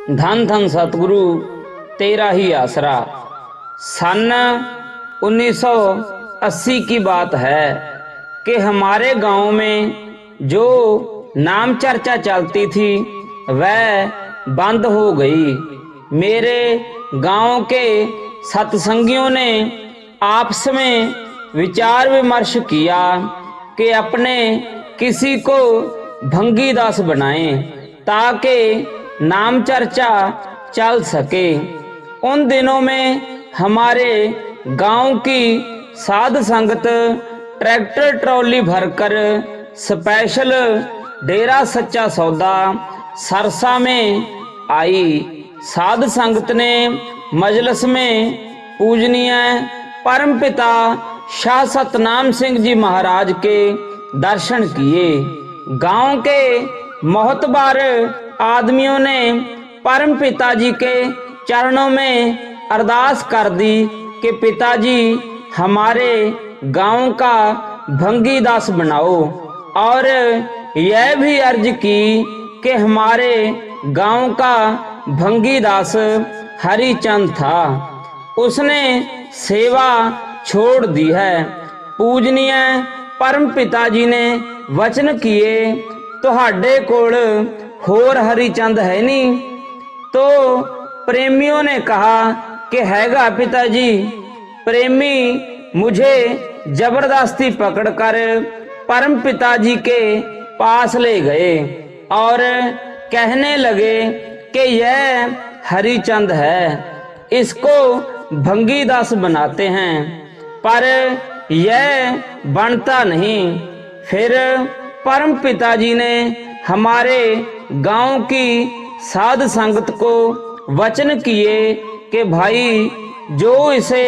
धन धन सतगुरु तेरा ही आसरा। सन 1980 की बात है कि हमारे गांव में जो नाम चर्चा चलती थी वह बंद हो गई। मेरे गांव के सत्संगियों ने आपस में विचार विमर्श किया कि अपने किसी को भंगीदास बनाएं ताकि नाम चर्चा चल सके। उन दिनों में हमारे गांव की साध संगत ट्रैक्टर ट्रॉली भरकर स्पेशल डेरा सच्चा सौदा सरसा में आई। साध संगत ने मजलिस में पूजनीय परमपिता शाह सतनाम सिंह जी महाराज के दर्शन किए। गांव के मोहतबार आदमियों ने परम पिताजी के चरणों में अरदास कर दी कि पिताजी हमारे गांव का भंगीदास बनाओ, और यह भी अर्ज की कि हमारे गांव का भंगीदास हरिचंद था, उसने सेवा छोड़ दी है। पूजनीय परम पिताजी ने वचन किए, तुहाडे कोल होर हरिचंद है नहीं? तो प्रेमियों ने कहा कि हैगा पिताजी। प्रेमी मुझे जबरदस्ती पकड़कर परम पिताजी के पास ले गए और कहने लगे कि यह हरिचंद है, इसको भंगीदास बनाते हैं, पर यह बनता नहीं। फिर परम पिताजी ने हमारे गांव की साध संगत को वचन किए कि भाई जो इसे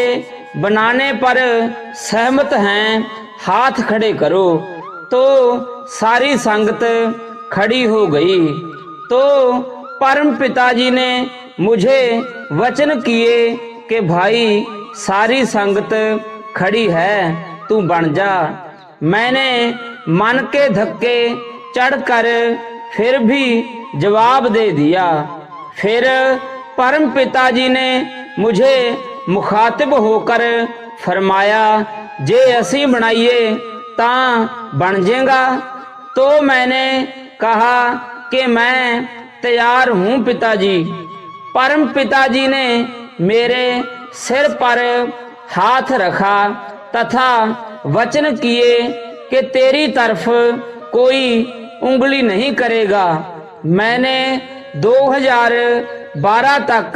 बनाने पर सहमत हैं हाथ खड़े करो। तो सारी संगत खड़ी हो गई। तो परम पिताजी ने मुझे वचन किए कि भाई सारी संगत खड़ी है, तू बन जा। मैंने मन के धक्के चढ़कर फिर भी जवाब दे दिया। फिर परम पिताजी ने मुझे मुखातिब होकर फरमाया, जे असी बनाइए ता बन जाएगा। तो मैंने कहा कि मैं तैयार हूँ पिताजी। परम पिताजी ने मेरे सिर पर हाथ रखा तथा वचन किए कि तेरी तरफ कोई उंगली नहीं करेगा। मैंने 2012 तक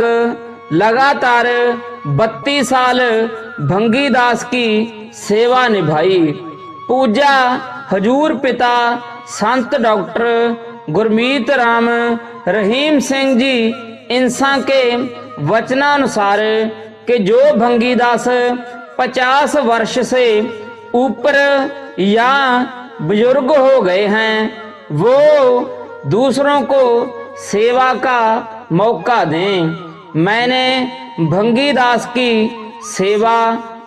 लगातार 32 साल भंगीदास की सेवा निभाई। पूजा हजूर पिता संत डॉक्टर गुरमीत राम रहीम सिंह जी इंसा के वचनानुसार कि जो भंगीदास 50 वर्ष से ऊपर या बुजुर्ग हो गए हैं वो दूसरों को सेवा का मौका दें। मैंने भंगीदास की सेवा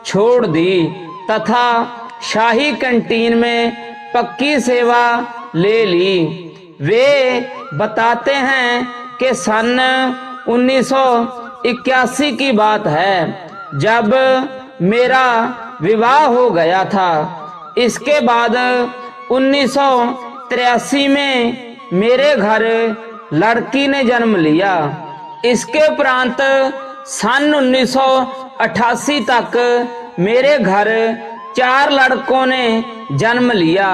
छोड़ दी तथा शाही कैंटीन में पक्की सेवा ले ली। वे बताते हैं कि सन 1981 की बात है जब मेरा विवाह हो गया था। इसके बाद 1983 में मेरे घर लड़की ने जन्म लिया। इसके उपरांत सन 1988 तक मेरे घर 4 लड़कों ने जन्म लिया,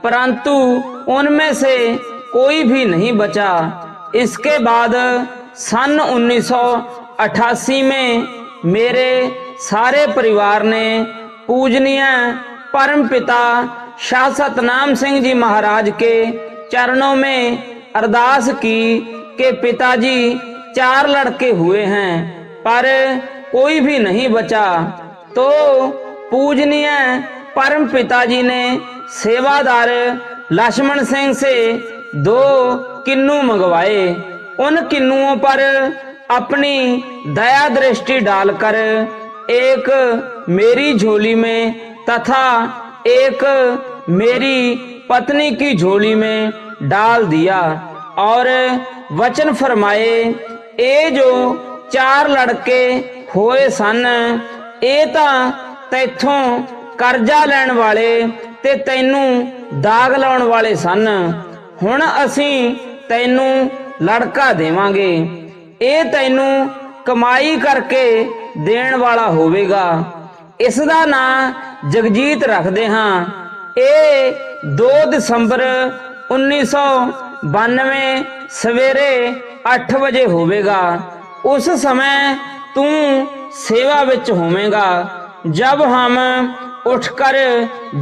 परंतु उनमें से कोई भी नहीं बचा। इसके बाद सन 1988 में मेरे सारे परिवार ने पूजनीय परम पिता शाह सतनाम सिंह जी महाराज के चरणों में अरदास की कि पिताजी 4 लड़के हुए हैं पर कोई भी नहीं बचा। तो पूजनीय परम पिताजी ने सेवादार लक्ष्मण सिंह से 2 किन्नू मंगवाए। उन किन्नुओं पर अपनी दया दृष्टि डालकर एक मेरी झोली में तथा एक मेरी पत्नी की झोली में डाल दिया और वचन फरमाए ਇਹ ਜੋ 4 ਲੜਕੇ ਹੋਏ ਸਨ, ਇਹ ਤਾਂ ਤੈਥੋਂ ਕਰਜ਼ਾ ਲੈਣ ਵਾਲੇ ਤੇ ਤੈਨੂੰ ਦਾਗ ਲਾਉਣ ਵਾਲੇ ਸਨ। ਹੁਣ ਅਸੀਂ ਤੈਨੂੰ ਲੜਕਾ ਦੇਵਾਂਗੇ, ਇਹ ਤੈਨੂੰ ਕਮਾਈ ਕਰਕੇ ਦੇਣ ਵਾਲਾ ਹੋਵੇਗਾ। ਇਸ ਦਾ ਨਾਂ ਜਗਜੀਤ ਰੱਖਦੇ ਹਾਂ। ਇਹ 2 ਦਸੰਬਰ 1992 ਸਵੇਰੇ 8 ਵਜੇ ਹੋਵੇਗਾ। उस समय तू सेवा विच होवेगा। जब हम उठकर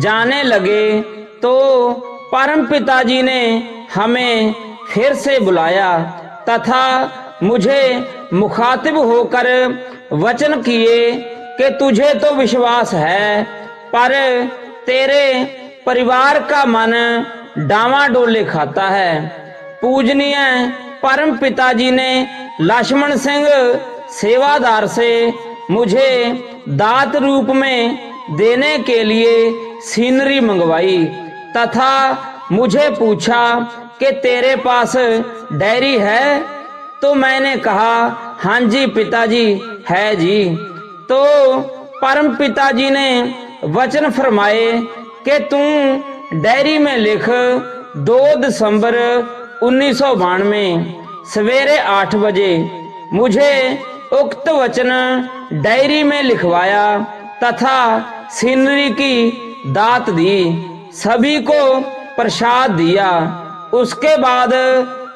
जाने लगे तो परम पिताजी ने हमें फिर से बुलाया तथा मुझे मुखातिब होकर वचन किए कि तुझे तो विश्वास है, पर तेरे परिवार का मन डावाडोले खाता है। पूजनीय परम पिताजी ने लक्ष्मण सिंह सेवादार से मुझे दात रूप में देने के लिए सीनरी मंगवाई तथा मुझे पूछा कि तेरे पास डायरी है? तो मैंने कहा हाँ जी पिताजी है जी। तो परम पिताजी ने वचन फरमाए कि तू डायरी में लिख 2 दिसंबर 1992 सवेरे 8 बजे। मुझे उक्त वचन डायरी में लिखवाया तथा सीनरी की दात दी, सभी को प्रसाद दिया। उसके बाद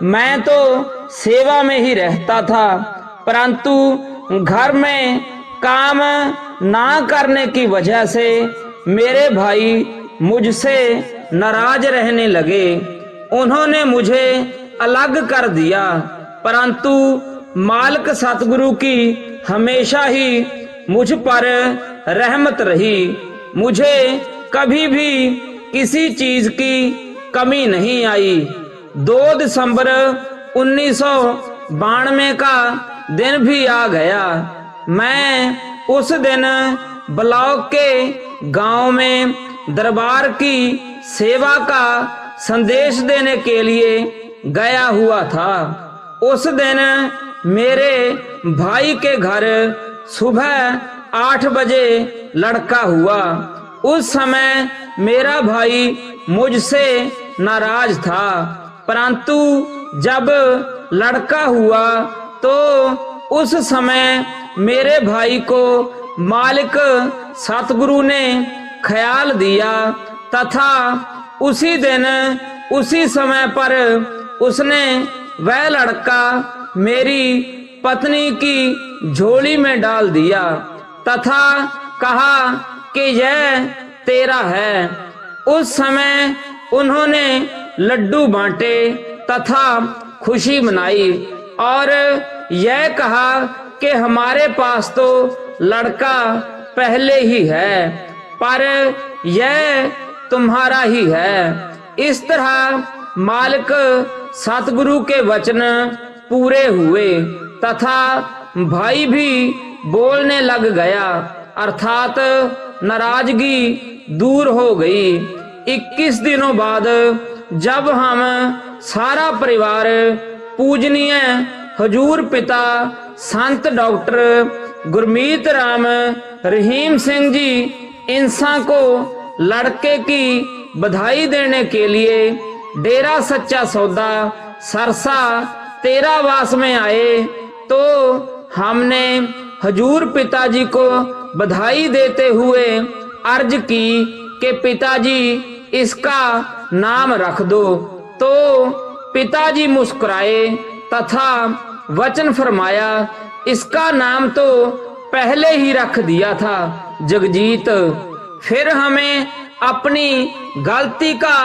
मैं तो सेवा में ही रहता था, परंतु घर में काम ना करने की वजह से मेरे भाई मुझसे नाराज रहने लगे। उन्होंने मुझे अलग कर दिया, परंतु मालिक सतगुरु की हमेशा ही मुझ पर रहमत रही। मुझे कभी भी किसी चीज की कमी नहीं आई। 2 दिसंबर 1992 का दिन भी आ गया। मैं उस दिन ब्लॉक के गांव में दरबार की सेवा का संदेश देने के लिए गया हुआ था। उस दिन मेरे भाई के घर सुबह 8 बजे लड़का हुआ। उस समय मेरा भाई मुझसे नाराज था, परंतु जब लड़का हुआ तो उस समय मेरे भाई को मालिक सतगुरु ने ख्याल दिया तथा उसी दिन उसी समय पर उसने वह लड़का मेरी पत्नी की झोली में डाल दिया तथा कहा कि यह तेरा है। उस समय उन्होंने लड्डू बांटे तथा खुशी मनाई और यह कहा कि हमारे पास तो लड़का पहले ही है, पर यह तुम्हारा ही है। इस तरह मालिक सतगुरु के वचन पूरे हुए तथा भाई भी बोलने लग गया, अर्थात नाराजगी दूर हो गई। 21 दिनों बाद जब हम सारा परिवार पूजनीय हजूर पिता संत डॉक्टर गुरमीत राम रहीम सिंह जी इंसा को लड़के की बधाई देने के लिए डेरा सच्चा सौदा सरसा तेरावास में आए तो हमने हजूर पिताजी को बधाई देते हुए अर्ज की कि पिताजी इसका नाम रख दो। तो पिताजी मुस्कुराए तथा वचन फरमाया, इसका नाम तो पहले ही रख दिया था, जगजीत। फिर हमें अपनी गलती का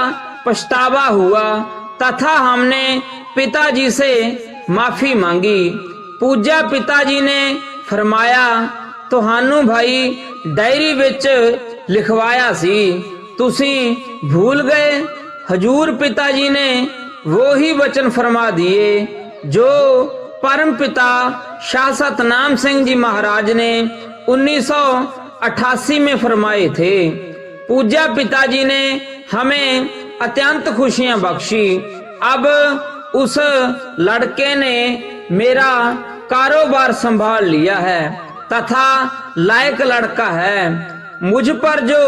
पछतावा हुआ तथा हमने पिताजी से माफी मांगी। पूजा पिताजी ने फरमाया, तुहानू भाई डायरी विच लिखवाया सी, तुसी भूल गए। हजूर पिताजी ने वो ही वचन फरमा दिए जो परम पिता शाह सतनाम सिंह जी महाराज ने 1988 में फरमाए थे। पूजा पिताजी ने हमें अत्यंत खुशियां बख्शी। अब उस लड़के ने मेरा कारोबार संभाल लिया है तथा लायक लड़का है। मुझ पर जो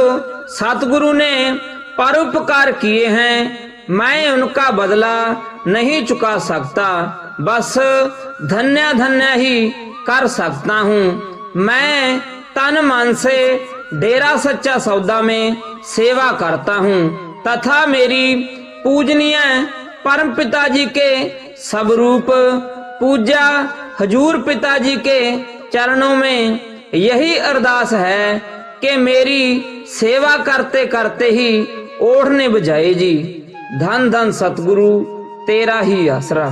सतगुरु ने परोपकार किए हैं मैं उनका बदला नहीं चुका सकता, बस धन्य धन्य ही कर सकता हूँ। मैं तन मन से डेरा सच्चा सौदा में सेवा करता हूँ तथा मेरी पूजनीय परम पिताजी के स्वरूप पूजा हजूर पिताजी के चरणों में यही अरदास है कि मेरी सेवा करते करते ही ओढ़ने बजाए जी। धन धन सतगुरु तेरा ही आसरा।